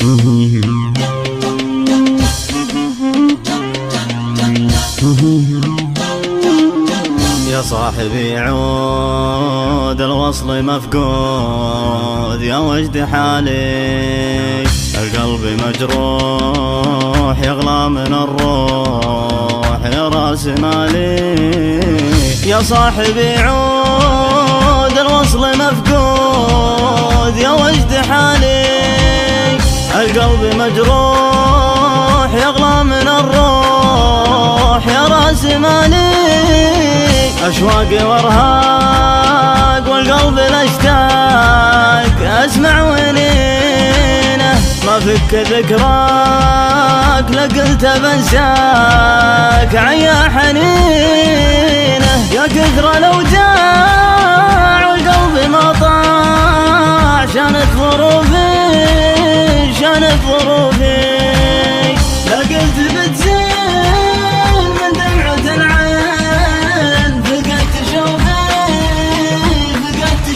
يا صاحبي عود الوصل مفقود، يا وجد حالي القلب مجروح يغلى من الروح يا راس مالي. يا صاحبي عود الوصل مفقود، يا وجد حالي القلب مجروح يغلى من الروح يا راس مالي. أشواقي وارهاق والقلب الاشتاق اسمع ونينه، ما فك ذكراك لقلت بنساك عيا حنينه. يا كثر الاوجاع والقلب ما طاع، شانت ظروفي شانت ظروفي، لا قلت بتزين من دمعة العين، فقدت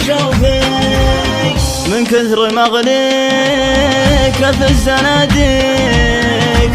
شوفي من كثر مغليك في الزناديق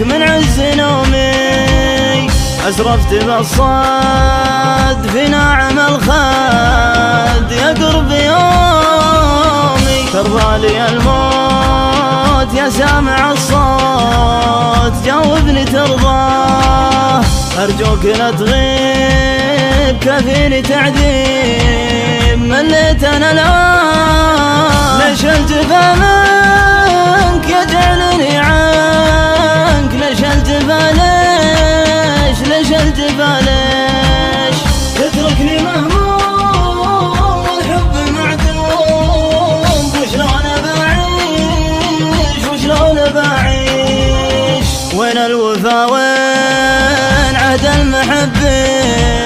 من عز نومي. أسرفت بالصد في ناعم الخد يا قرب يومي. ترضى لي الموت يا سامع الصوت، جاوبني ترضاه أرجوك لا تغيب كفيني تعذيب. مليت أنا الآن ليش الجفا منك يجعلني عنك، ليش الجفا ليش الجفا ليش تتركني مهموم والحب معدوم. وشلون بعيش وشلون بعيش، وين الوفا وين عهد المحبين،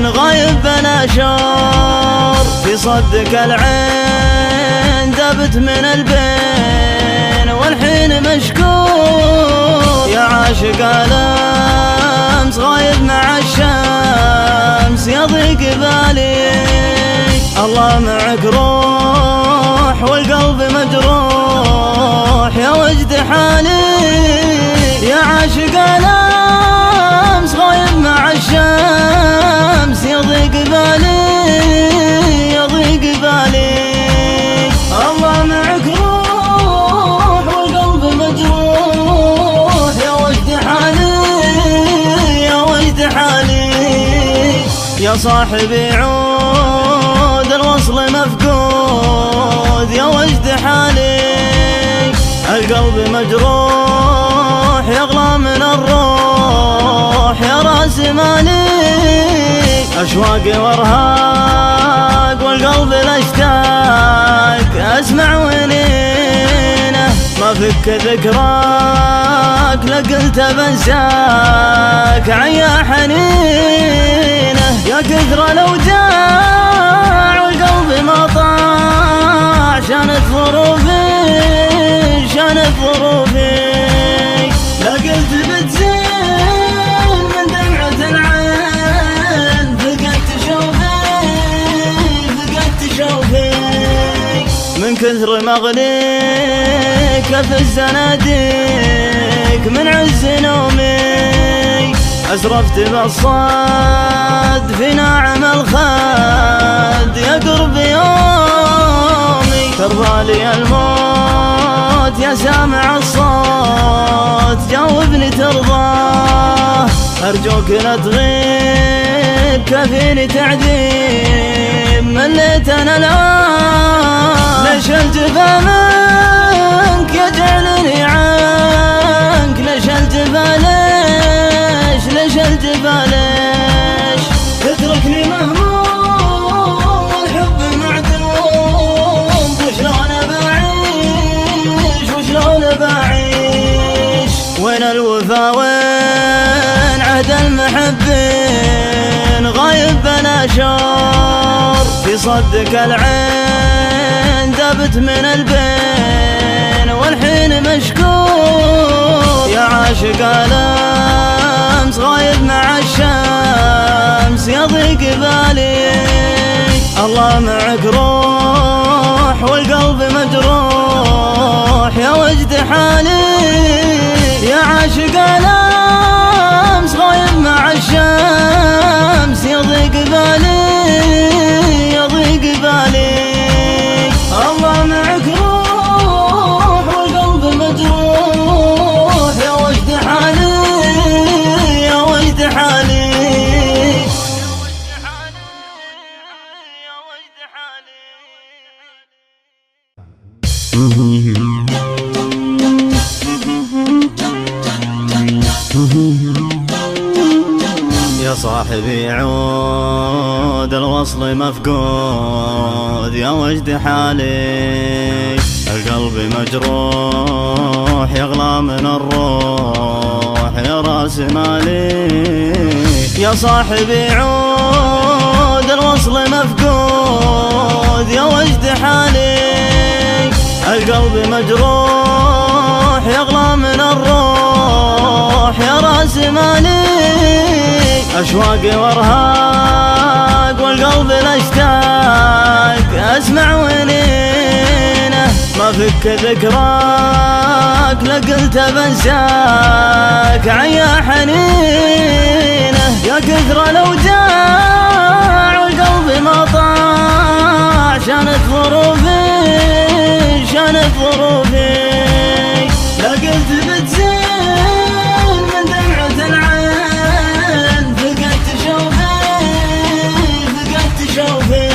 غايب بلا شعور في صدك العين دبت من البين والحين مشكور. يا عاشق الامس غايب مع الشمس يضيق بالي، الله معك روح والقلب مجروح يا وجد حالي. يا عاشق الامس غايب مع الشمس يضيق بالي يضيق بالي، الله معك روح والقلب مجروح يا وجد حالي يا وجد حالي. يا صاحبي عود الوصل مفقود، يا وجد حالي القلب مجروح يغلى من الروح يا راس مالي. أشواقي وارهاق والقلب الاشتاق اسمع ونينه، ما فك ذكراك لقلت بنساك عيا حنينه. يا كثر الاوجاع والقلب ما طاع، شانت ظروفي شانت ظروفي، لا قلت بتزين من دمعة العين، فقدت شوفي من كثر مغليك في الزناديق من عز نومي. أسرفت بالصد في ناعم الخد يا قرب يومي. ترضى لي الموت يا سامع الصوت، جاوبني ترضاه أرجوك لا تغيب كفيني تعذيب. مليت أنا الآن ليش الجفا منك يجعلني عنك، ليش الجفا ليش الجفا ليش تتركني مهموم والحب معدوم. وشلون بعيش وشلون بعيش، وين الوفا وين عهد المحبين، غايب بلا شعور في صدك العين دبت من البين والحين مشكور. يا عاشق الامس غايب مع الشمس يضيق بالي، الله معك روح والقلب مجروح يا وجد حالي يا عاشق الأمس غايب مع الشمس يضيق بالي يضيق بالي الله معك روح والقلب مجروح يا وجد حالي يا وجد حالي يا وجد حالي يا صاحبي عود الوصل مفقود يا وجد حالي القلب مجروح يغلى من الروح يا راس مالي يا صاحبي عود الوصل مفقود يا وجد حالي القلب مجروح يغلى من الروح يا راس مالي أشواقي وارهاق والقلب الاشتاق أسمع ونينه ما فك ذكراك لقلت بنساك عيا حنينه يا كثر الأوجاع والقلب ما طاع شانت ظروفي شانت ظروفي لا قلت بتزين من دمعة العين فقدت شوفي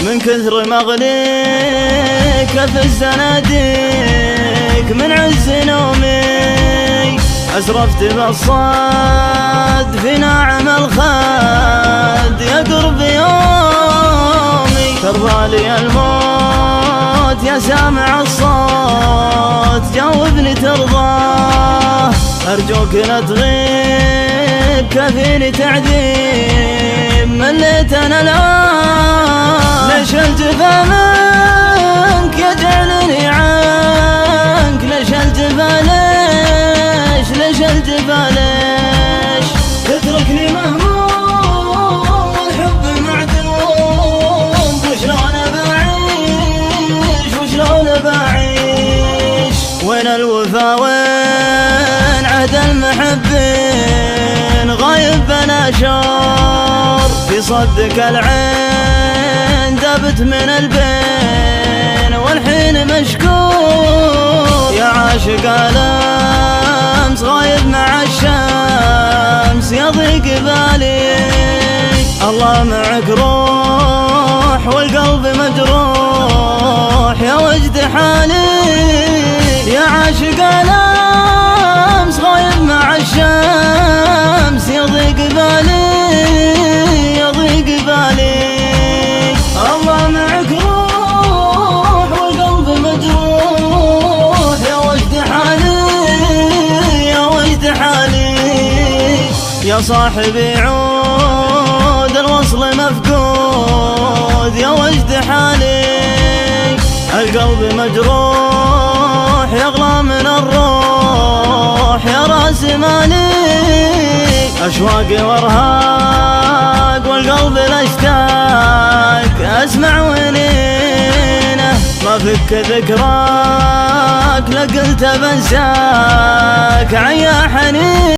من كثر مغليك في الزناديق من عز نومي أسرفت بالصاد في ناعم الخد يا قرب يومي ترضى لي الموت يا سامع الصوت جاوبني ترضاه أرجوك لا تغيب كفيني تعذيب مليت أنا الآن ليش الجفا منك يجعلني عنك ليش الجفا ليش الجفا ليش تتركني مهموم والحب معدوم وشلون بعيش وين الوفا وين عهد المحبين غايب بلا شور في صدك العين دابت من البين والحين مشكور يا عاشق الأمس غايب مع الشمس يضيق بالي الله معك روح والقلب مجروح يا وجد حالي يا عاشق الأمس غايب مع الشمس يضيق بالي يضيق بالي الله معك روح والقلب مجروح يا وجد حالي يا وجد حالي يا صاحبي عود الوصل مفقود يا وجد حالي القلب مجروح يغلى من الروح يا راس مالي أشواقي وارهاق والقلب الاشتاق أسمع ونينه ما فك ذكراك لقلت بنساك عيا حنين